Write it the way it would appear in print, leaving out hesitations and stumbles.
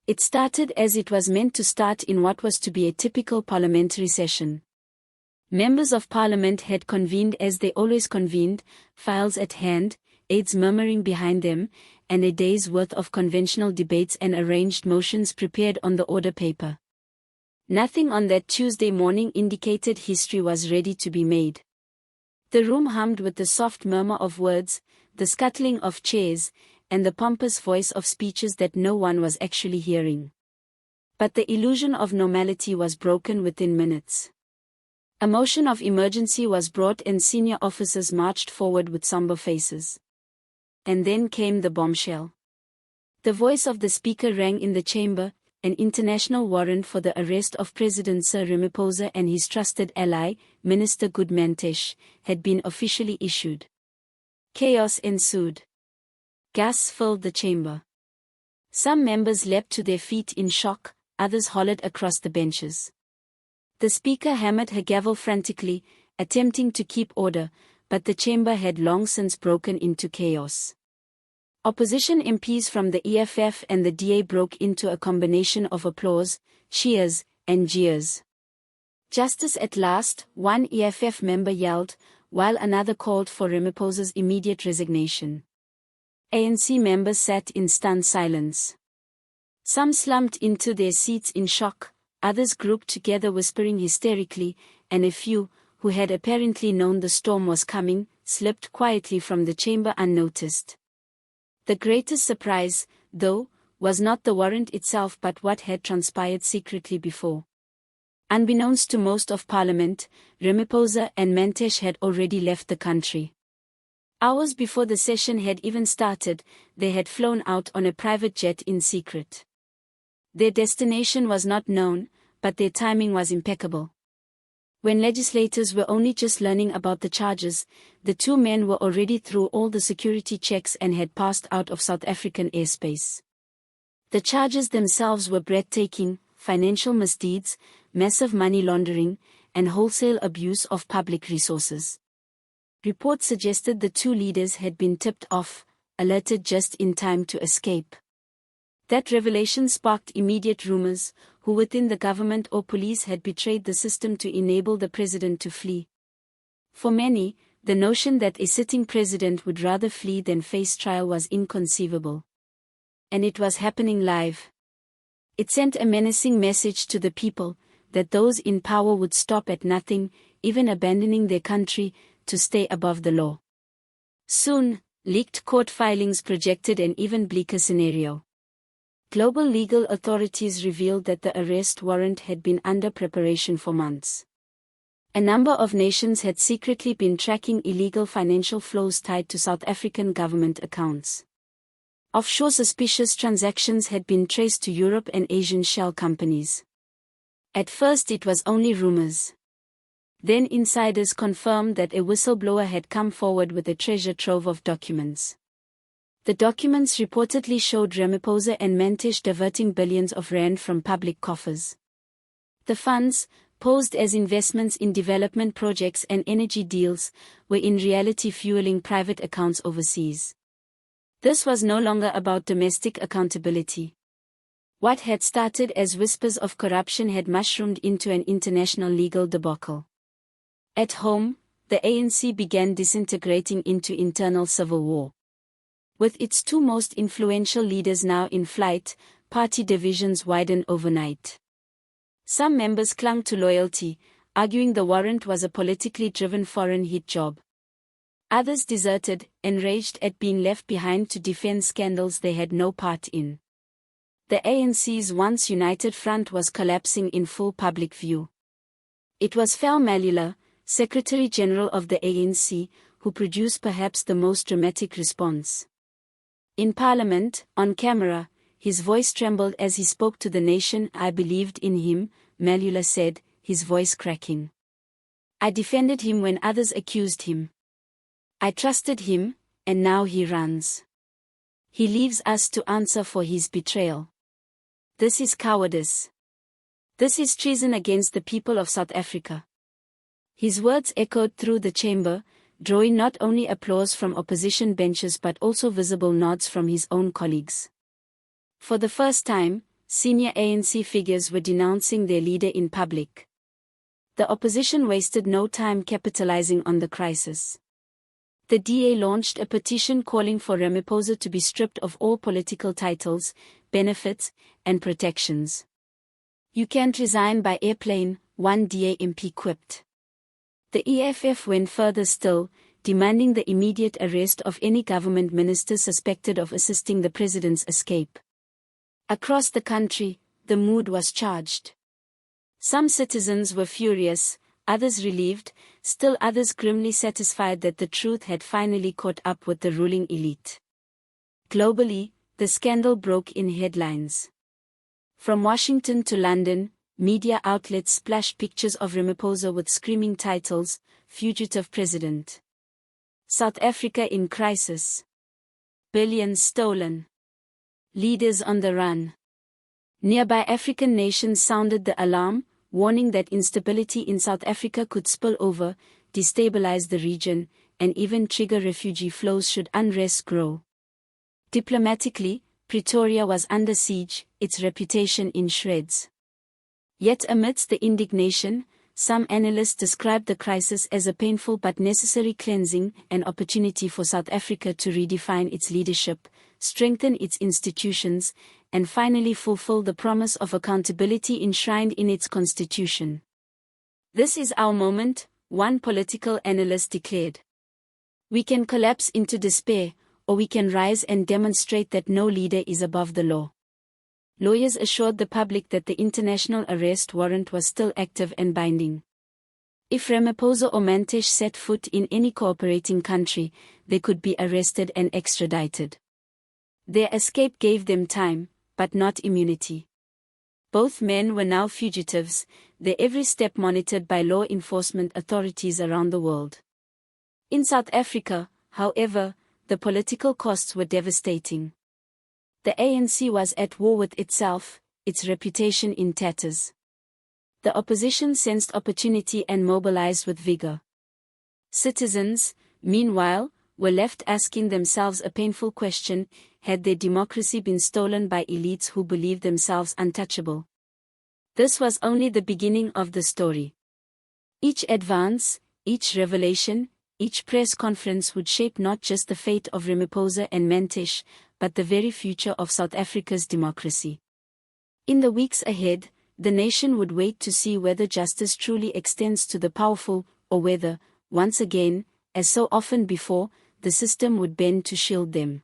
It started as it was meant to start in what was to be a typical parliamentary session. Members of Parliament had convened as they always convened, files at hand, aides murmuring behind them, and a day's worth of conventional debates and arranged motions prepared on the order paper. Nothing on that Tuesday morning indicated history was ready to be made. The room hummed with the soft murmur of words, the scuttling of chairs, and the pompous voice of speeches that no one was actually hearing. But the illusion of normality was broken within minutes. A motion of emergency was brought and senior officers marched forward with somber faces. And then came the bombshell. The voice of the speaker rang in the chamber. An international warrant for the arrest of President Sir Ramaphosa and his trusted ally, Minister Gwede Mantashe, had been officially issued. Chaos ensued. Gasps filled the chamber. Some members leapt to their feet in shock, others hollered across the benches. The speaker hammered her gavel frantically, attempting to keep order, but the chamber had long since broken into chaos. Opposition MPs from the EFF and the DA broke into a combination of applause, cheers, and jeers. "Justice at last," one EFF member yelled, while another called for Ramaphosa's immediate resignation. ANC members sat in stunned silence. Some slumped into their seats in shock, others grouped together whispering hysterically, and a few, who had apparently known the storm was coming, slipped quietly from the chamber unnoticed. The greatest surprise, though, was not the warrant itself but what had transpired secretly before. Unbeknownst to most of Parliament, Ramaphosa and Mantashe had already left the country. Hours before the session had even started, they had flown out on a private jet in secret. Their destination was not known, but their timing was impeccable. When legislators were only just learning about the charges, the two men were already through all the security checks and had passed out of South African airspace. The charges themselves were breathtaking: financial misdeeds, massive money laundering, and wholesale abuse of public resources. Reports suggested the two leaders had been tipped off, alerted just in time to escape. That revelation sparked immediate rumors, who within the government or police had betrayed the system to enable the president to flee. For many, the notion that a sitting president would rather flee than face trial was inconceivable. And it was happening live. It sent a menacing message to the people, that those in power would stop at nothing, even abandoning their country, to stay above the law. Soon, leaked court filings projected an even bleaker scenario. Global legal authorities revealed that the arrest warrant had been under preparation for months. A number of nations had secretly been tracking illegal financial flows tied to South African government accounts. Offshore suspicious transactions had been traced to Europe and Asian shell companies. At first it was only rumors. Then insiders confirmed that a whistleblower had come forward with a treasure trove of documents. The documents reportedly showed Ramaphosa and Mantashe diverting billions of rand from public coffers. The funds, posed as investments in development projects and energy deals, were in reality fueling private accounts overseas. This was no longer about domestic accountability. What had started as whispers of corruption had mushroomed into an international legal debacle. At home, the ANC began disintegrating into internal civil war. With its two most influential leaders now in flight, party divisions widened overnight. Some members clung to loyalty, arguing the warrant was a politically driven foreign hit job. Others deserted, enraged at being left behind to defend scandals they had no part in. The ANC's once united front was collapsing in full public view. It was Fel Malula, Secretary General of the ANC, who produced perhaps the most dramatic response. In Parliament, on camera, his voice trembled as he spoke to the nation. "I believed in him," Malula said, his voice cracking. "I defended him when others accused him. I trusted him, and now he runs. He leaves us to answer for his betrayal. This is cowardice. This is treason against the people of South Africa." His words echoed through the chamber, drawing not only applause from opposition benches but also visible nods from his own colleagues. For the first time, senior ANC figures were denouncing their leader in public. The opposition wasted no time capitalizing on the crisis. The DA launched a petition calling for Ramaphosa to be stripped of all political titles, benefits, and protections. "You can't resign by airplane," one DA MP quipped. The EFF went further still, demanding the immediate arrest of any government minister suspected of assisting the president's escape. Across the country, the mood was charged. Some citizens were furious, others relieved, still others grimly satisfied that the truth had finally caught up with the ruling elite. Globally, the scandal broke in headlines. From Washington to London, media outlets splashed pictures of Ramaphosa with screaming titles: "Fugitive President," "South Africa in Crisis," "Billions Stolen," "Leaders on the Run." Nearby African nations sounded the alarm, warning that instability in South Africa could spill over, destabilize the region, and even trigger refugee flows should unrest grow. Diplomatically, Pretoria was under siege, its reputation in shreds. Yet amidst the indignation, some analysts described the crisis as a painful but necessary cleansing, an opportunity for South Africa to redefine its leadership, strengthen its institutions, and finally fulfill the promise of accountability enshrined in its constitution. "This is our moment," one political analyst declared. "We can collapse into despair, or we can rise and demonstrate that no leader is above the law." Lawyers assured the public that the international arrest warrant was still active and binding. If Ramaphosa or Mantashe set foot in any cooperating country, they could be arrested and extradited. Their escape gave them time, but not immunity. Both men were now fugitives, their every step monitored by law enforcement authorities around the world. In South Africa, however, the political costs were devastating. The ANC was at war with itself, its reputation in tatters. The opposition sensed opportunity and mobilized with vigor. Citizens, meanwhile, were left asking themselves a painful question: had their democracy been stolen by elites who believed themselves untouchable? This was only the beginning of the story. Each advance, each revelation, each press conference would shape not just the fate of Ramaphosa and Mantashe, but the very future of South Africa's democracy. In the weeks ahead, the nation would wait to see whether justice truly extends to the powerful, or whether, once again, as so often before, the system would bend to shield them.